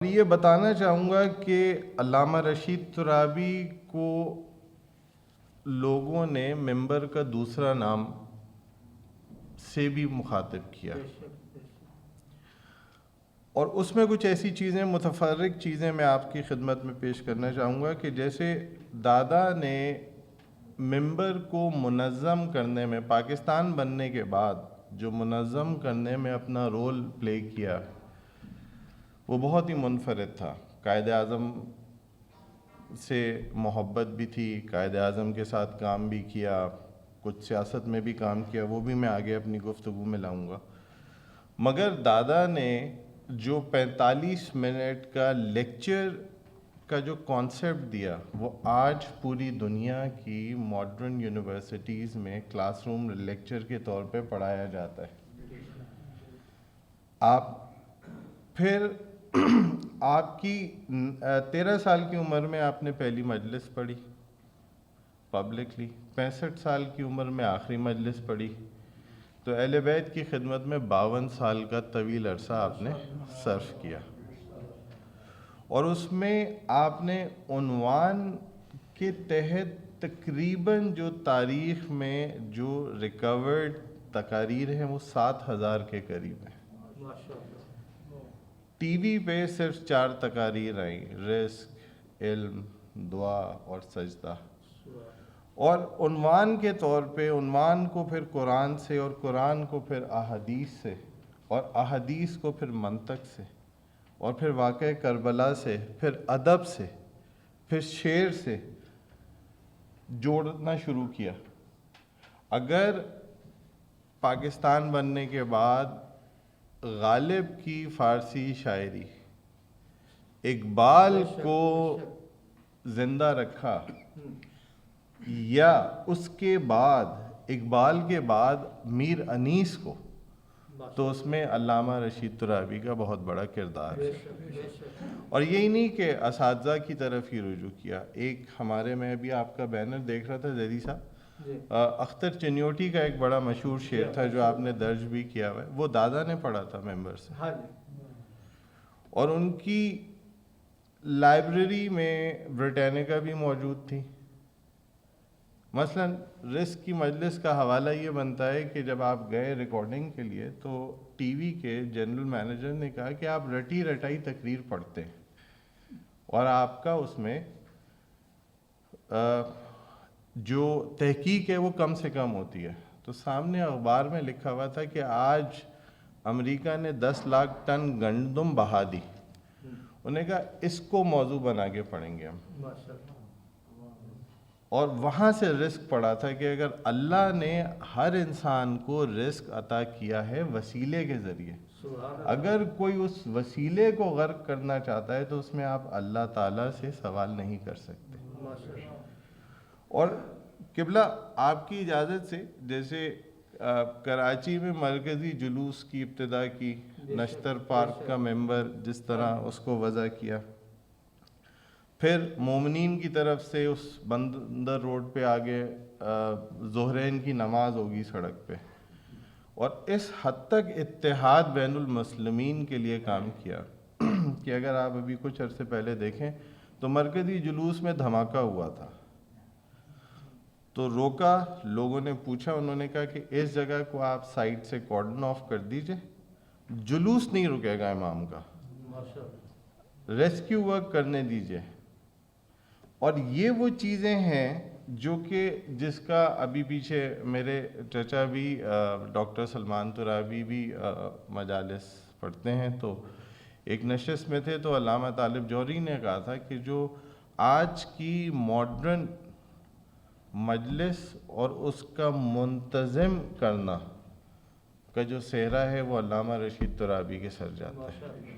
یہ بتانا چاہوں گا کہ علامہ رشید ترابی کو لوگوں نے ممبر کا دوسرا نام سے بھی مخاطب کیا، اور اس میں کچھ ایسی چیزیں، متفرق چیزیں میں آپ کی خدمت میں پیش کرنا چاہوں گا کہ جیسے دادا نے ممبر کو منظم کرنے میں، پاکستان بننے کے بعد جو منظم کرنے میں اپنا رول پلے کیا وہ بہت ہی منفرد تھا۔ قائد اعظم سے محبت بھی تھی، قائد اعظم کے ساتھ کام بھی کیا، کچھ سیاست میں بھی کام کیا، وہ بھی میں آگے اپنی گفتگو میں لاؤں گا۔ مگر دادا نے جو 45 منٹ کا لیکچر کا جو کانسیپٹ دیا وہ آج پوری دنیا کی ماڈرن یونیورسٹیز میں کلاس روم لیکچر کے طور پہ پڑھایا جاتا ہے۔ آپ پھر آپ کی 13 سال کی عمر میں آپ نے پہلی مجلس پڑھی پبلکلی، 65 سال کی عمر میں آخری مجلس پڑھی، تو اہل بیت کی خدمت میں 52 سال کا طویل عرصہ آپ نے صرف کیا، اور اس میں آپ نے عنوان کے تحت تقریباً جو تاریخ میں جو ریکورڈ تقاریر ہیں وہ 7000 کے قریب ہیں۔ ٹی وی پہ صرف 4 تقاریر آئیں، رزق، علم، دعا اور سجدہ، اور عنوان کے طور پہ عنوان کو پھر قرآن سے، اور قرآن کو پھر احادیث سے، اور احادیث کو پھر منطق سے، اور پھر واقعہ کربلا سے، پھر ادب سے، پھر شعر سے جوڑنا شروع کیا۔ اگر پاکستان بننے کے بعد غالب کی فارسی شاعری اقبال کو زندہ رکھا، یا اس کے بعد اقبال کے بعد میر انیس کو، تو اس میں علامہ رشید ترابی کا بہت بڑا کردار ہے۔ اور یہی نہیں کہ اساتذہ کی طرف ہی رجوع کیا، ایک ہمارے، میں ابھی آپ کا بینر دیکھ رہا تھا زیدی صاحب، اختر چنیوٹی کا ایک بڑا مشہور شعر تھا جو آپ نے درج بھی کیا ہوا ہے، وہ دادا نے پڑھا تھا ممبر سے، اور ان کی لائبریری میں برٹینیکا بھی موجود تھی۔ مثلا رزق کی مجلس کا حوالہ یہ بنتا ہے کہ جب آپ گئے ریکارڈنگ کے لیے تو ٹی وی کے جنرل مینیجر نے کہا کہ آپ رٹی رٹائی تقریر پڑھتے ہیں، اور آپ کا اس میں جو تحقیق ہے وہ کم سے کم ہوتی ہے۔ تو سامنے اخبار میں لکھا ہوا تھا کہ آج امریکہ نے 10 لاکھ ٹن گندم بہا دی، انہوں نے کہا اس کو موضوع بنا کے پڑھیں گے ہم، اور وہاں سے رزق پڑھا تھا کہ اگر اللہ نے ہر انسان کو رزق عطا کیا ہے وسیلے کے ذریعے، اگر کوئی اس وسیلے کو غرق کرنا چاہتا ہے تو اس میں آپ اللہ تعالیٰ سے سوال نہیں کر سکتے۔ اور قبلہ آپ کی اجازت سے، جیسے کراچی میں مرکزی جلوس کی ابتدا کی، نشتر پارک کا ممبر جس طرح اس کو وضع کیا، پھر مومنین کی طرف سے اس بندر روڈ پہ آگے ظہرین کی نماز ہوگی سڑک پہ، اور اس حد تک اتحاد بین المسلمین کے لیے کام کیا کہ اگر آپ ابھی کچھ عرصے پہلے دیکھیں تو مرکزی جلوس میں دھماکہ ہوا تھا، تو روکا، لوگوں نے پوچھا، انہوں نے کہا کہ اس جگہ کو آپ سائٹ سے کارڈن آف کر دیجئے، جلوس نہیں رکے گا امام کا، ریسکیو ورک کرنے دیجئے۔ اور یہ وہ چیزیں ہیں جو کہ جس کا ابھی پیچھے میرے چچا بھی ڈاکٹر سلمان ترابی بھی مجالس پڑھتے ہیں، تو ایک نشست میں تھے تو علامہ طالب جوہری نے کہا تھا کہ جو آج کی ماڈرن مجلس اور اس کا منتظم کرنا کا جو صحرا ہے وہ علامہ رشید ترابی کے سر جاتا ہے۔